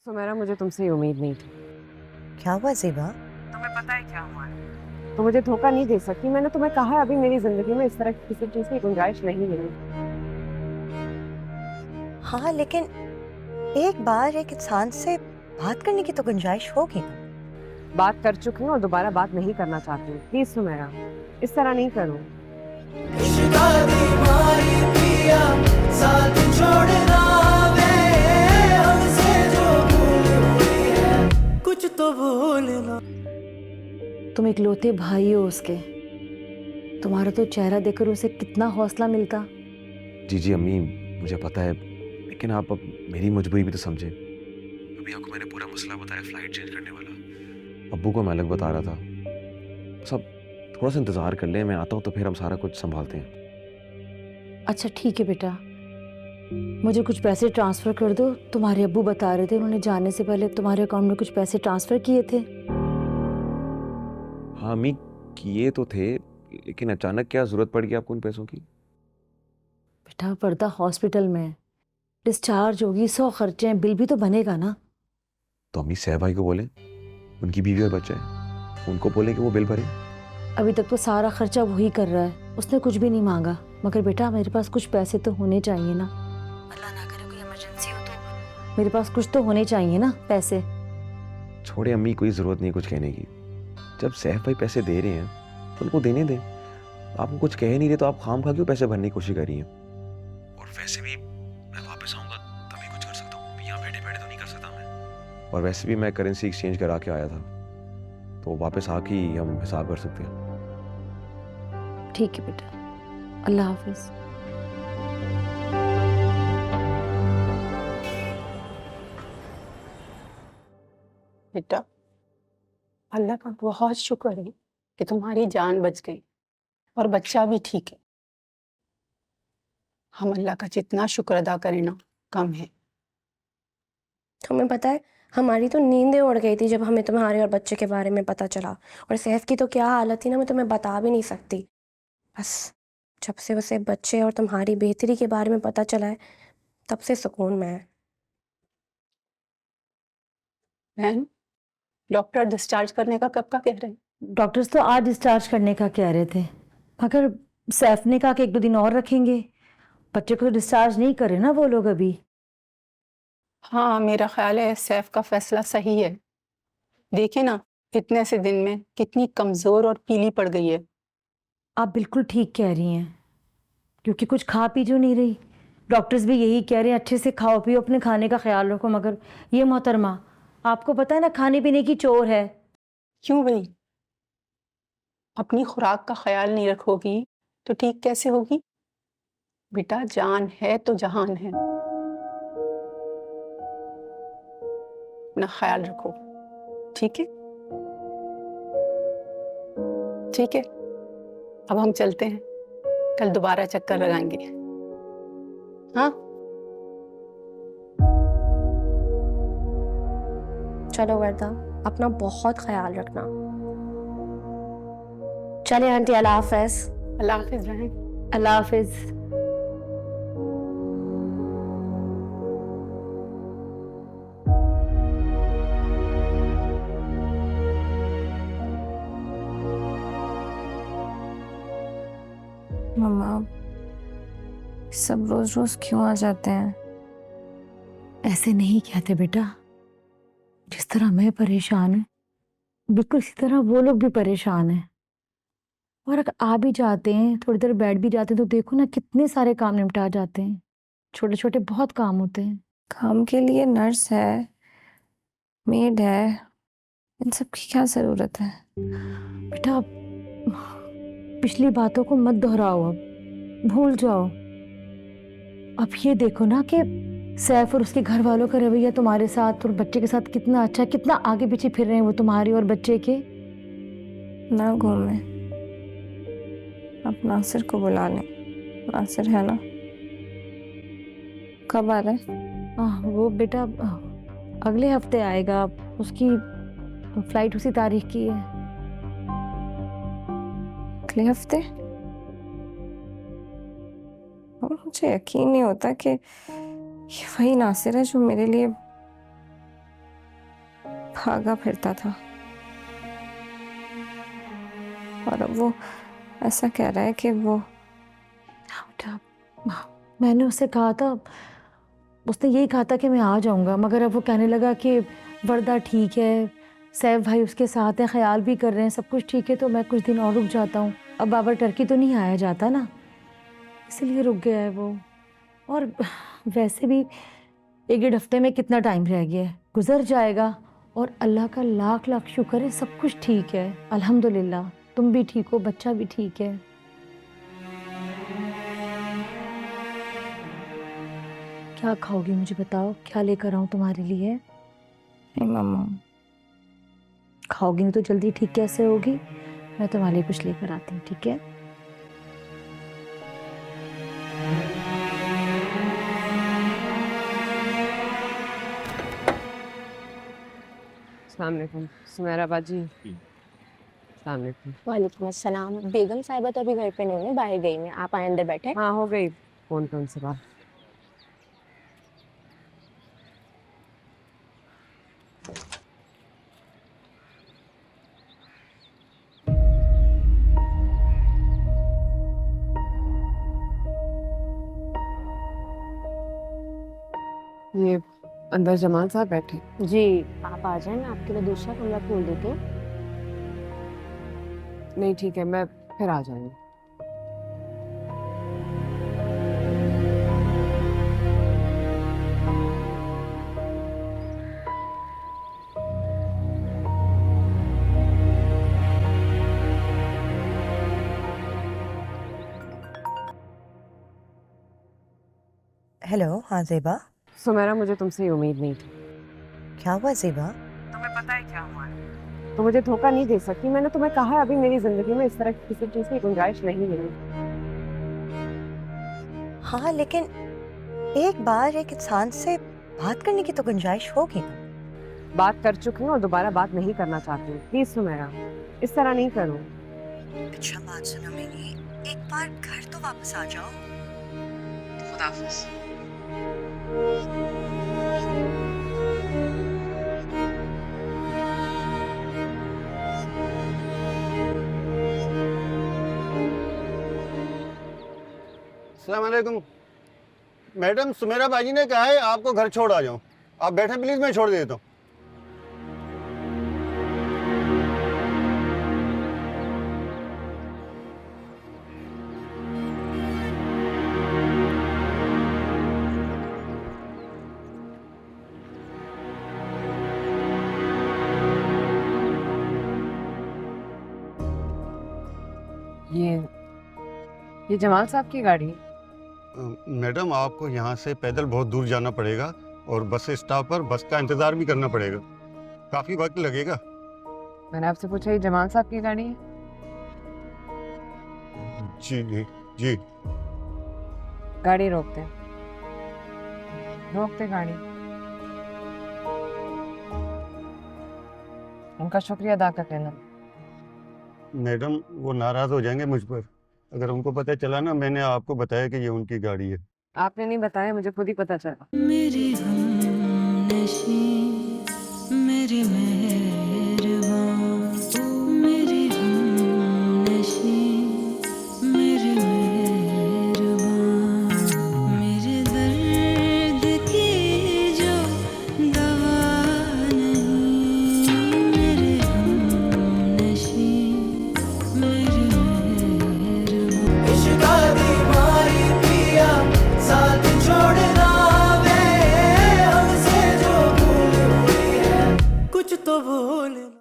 सुमेरा, मुझे तुमसे ये उम्मीद नहीं थी। क्या हुआ ज़ेबा? तुम्हें पता है क्या हुआ है? तो मुझे धोखा नहीं दे सकती। मैंने तुम्हें कहा है, अभी मेरी जिंदगी में इस तरह की किसी चीज की गुंजाइश नहीं है। हाँ, लेकिन एक बार एक इंसान से बात करने की तो गुंजाइश होगी ना। बात कर चुकी हूँ और दोबारा बात नहीं करना चाहती हूँ। प्लीज सुमेरा, इस तरह नहीं करो। साथ छोड़ना वे हमसे जो भूल हुई है, कुछ तो भूलना। तुम इकलौते भाई हो उसके। तुम्हारा तो चेहरा देखकर उसे कितना हौसला मिलता। जी जी अम्मी, मुझे पता है, लेकिन आप अब मेरी मजबूरी भी तो समझे। अभी आपको मैंने पूरा मसला बताया, फ्लाइट चेंज करने वाला। अब्बू को मैं अलग बता रहा था। सब थोड़ा सा इंतज़ार कर ले, मैं आता हूँ तो फिर हम सारा कुछ संभालते हैं। अच्छा ठीक है बेटा, मुझे कुछ पैसे ट्रांसफर कर दो। तुम्हारे अब्बू बता रहे थे उन्होंने जाने से पहले तुम्हारे अकाउंट में कुछ पैसे ट्रांसफर किए थे। हाँ अम्मी, किए तो थे, लेकिन अचानक क्या ज़रूरत पड़ गई आपको उन पैसों की? बेटा पर्दा हॉस्पिटल में है, डिस्चार्ज होगी, 100 खर्चे हैं, बिल भी तो बनेगा ना। तो अम्मी सह भाई को बोले, उनकी बीवी और बच्चा है, उनको बोले कि वो बिल भरे। अभी तक तो सारा खर्चा वही कर रहा है, उसने कुछ भी नहीं मांगा। मगर बेटा मेरे पास कुछ पैसे तो होने चाहिए ना। अल्लाह ना करे कोई इमरजेंसी हो तो मेरे पास कुछ तो होने चाहिए ना पैसे। छोड़े अम्मी, कोई ज़रूरत नहीं कुछ कहने की। जब सैफ भाई पैसे दे रहे हैं तो उनको देने दें। आपको कुछ कह नहीं रहे तो आप खाम खा क्यों पैसे भरने की कोशिश कर रही हैं? और वैसे भी मैं वापस आऊँगा तभी कुछ कर सकता हूँ, यहाँ बैठे बैठे तो नहीं कर सकता मैं। और वैसे भी मैं करेंसी एक्सचेंज करा के आया था, तो वापस आके ही हम हिसाब कर सकते हैं। ठीक है बेटा, अल्लाह हाफिज। बेटा, अल्लाह का बहुत शुक्र है कि तुम्हारी जान बच गई और बच्चा भी ठीक है। हम अल्लाह का जितना शुक्र अदा करें ना, कम है। तुम्हें पता है, हमारी तो नींदें उड़ गई थी जब हमें तुम्हारे और बच्चे के बारे में पता चला। और सैफ की तो क्या हालत थी ना, मैं तुम्हें बता भी नहीं सकती। बस जब से उसे बच्चे और तुम्हारी बेहतरी के बारे में पता चला है, तब से सुकून में है। बहन, डॉक्टर डिस्चार्ज करने का कब का कह रहे हैं? डॉक्टर्स तो आज डिस्चार्ज करने का कह रहे थे, मगर सैफ ने कहा कि 1-2 दिन और रखेंगे। बच्चे को तो डिस्चार्ज नहीं करे ना वो लोग अभी। हाँ, मेरा ख्याल है सैफ का फैसला सही है। देखे ना, इतने से दिन में कितनी कमज़ोर और पीली पड़ गई है। आप बिल्कुल ठीक कह रही हैं, क्योंकि कुछ खा पी जो नहीं रही। डॉक्टर्स भी यही कह रहे हैं, अच्छे से खाओ पियो, अपने खाने का ख्याल रखो। मगर ये मोहतरमा, आपको पता है ना खाने पीने की चोर है। क्यों भाई? अपनी खुराक का ख्याल नहीं रखोगी तो ठीक कैसे होगी? बेटा, जान है तो जहान है। अपना ख्याल रखो, ठीक है? ठीक है, अब हम चलते हैं। कल दोबारा चक्कर लगाएंगे। हाँ, चलो वर्दा, अपना बहुत ख्याल रखना। चलिए आंटी, अल्लाह हाफिज। अल्लाह हाफिज बहन। अल्लाह हाफिज। मम्मा, सब रोज रोज क्यों आ जाते हैं? ऐसे नहीं कहते बेटा, जिस तरह मैं परेशान है बिल्कुल इसी तरह वो लोग भी परेशान हैं। और अगर आ भी जाते हैं, थोड़ी देर बैठ भी जाते हैं, तो देखो ना कितने सारे काम निपटा जाते हैं। छोटे छोटे बहुत काम होते हैं। काम के लिए नर्स है, मेड है, इन सब की क्या जरूरत है? बेटा पिछली बातों को मत दोहराओ, अब भूल जाओ। अब ये देखो ना कि सैफ और उसके घर वालों का रवैया तुम्हारे साथ और बच्चे के साथ कितना अच्छा है, कितना आगे पीछे फिर रहे हैं वो तुम्हारी और बच्चे के। ना घूमे, आप नासिर को बुला लें। नासिर है ना? कब आ रहा है? वो बेटा अगले हफ्ते आएगा, उसकी फ्लाइट उसी तारीख की है। अगले हफ्ते? और मुझे यकीन नहीं होता कि ये वही नासिर है जो मेरे लिए भागा फिरता था और अब वो ऐसा कह रहा है कि वो बेटा, मैंने उससे कहा था, उसने यही कहा था कि मैं आ जाऊंगा, मगर अब वो कहने लगा कि वर्दा ठीक है, सैफ भाई उसके साथ हैं, ख्याल भी कर रहे हैं, सब कुछ ठीक है, तो मैं कुछ दिन और रुक जाता हूँ। अब बाबर टर्की तो नहीं आया जाता ना, इसलिए रुक गया है वो। और वैसे भी 1-1.5 हफ्ते में कितना टाइम रह गया है, गुजर जाएगा। और अल्लाह का लाख लाख शुक्र है, सब कुछ ठीक है अल्हम्दुलिल्लाह। तुम भी ठीक हो, बच्चा भी ठीक है। क्या खाओगी मुझे बताओ, क्या लेकर आऊं तुम्हारे लिए? नहीं मम्मा, खाओगी नहीं तो जल्दी ठीक कैसे होगी? मैं तुम्हारे लिए कुछ लेकर आती हूँ, ठीक है? अस्सलाम वालेकुम सुमेरा बाजी। अस्सलाम वालेकुम। वालेकुम अस्सलाम। बेगम साहिबा तो अभी घर पे नहीं है, बाहर गई हैं। आप आए अंदर बैठे। हाँ हो गई फोन पे उनसे बात। ये अंदर जमाल साहब बैठे। जी आप आ जाए, मैं आपके लिए दूसरा कमरा खोल देती हूँ। नहीं ठीक है, मैं फिर आ जाऊंगी। हेलो, हाँ ज़ेबा। सुमेरा मुझे तुमसे ये उम्मीद नहीं थी। क्या हुआ ज़ेबा? तुम्हें पता है क्या हुआ है? तो मुझे धोखा नहीं दे सकती। मैंने तुम्हें कहा है अभी मेरी जिंदगी में इस तरह की किसी चीज की गुंजाइश नहीं है। हाँ, लेकिन एक बार एक इंसान से बात करने की तो गुंजाइश होगी ना। बात कर चुकी हूँ और दोबारा बात नहीं करना चाहती हूँ। प्लीज सुमेरा, इस तरह नहीं करो। अच्छा बात सुनो मेरी, एक बार घर तो वापस आ जाओ। खुदाफिज। अस्सलाम वालेकुम। मैडम, सुमेरा बाजी ने कहा है आपको घर छोड़ आ जाऊं। आप बैठे प्लीज, मैं छोड़ देता हूँ। ये जमाल साहब की गाड़ी है। मैडम, आपको यहाँ से पैदल बहुत दूर जाना पड़ेगा और बस स्टॉप पर बस का इंतजार भी करना पड़ेगा। काफी वक्त लगेगा। मैंने आपसे पूछा ये जमाल साहब की गाड़ी है? जी जी जी। गाड़ी रोकते रोकते गाड़ी। उनका शुक्रिया अदा कर देना। मैडम, वो नाराज हो जाएंगे मुझ पर अगर उनको पता चला ना मैंने आपको बताया कि ये उनकी गाड़ी है। आपने नहीं बताया, मुझे खुद ही पता चला। मेरी हमनशी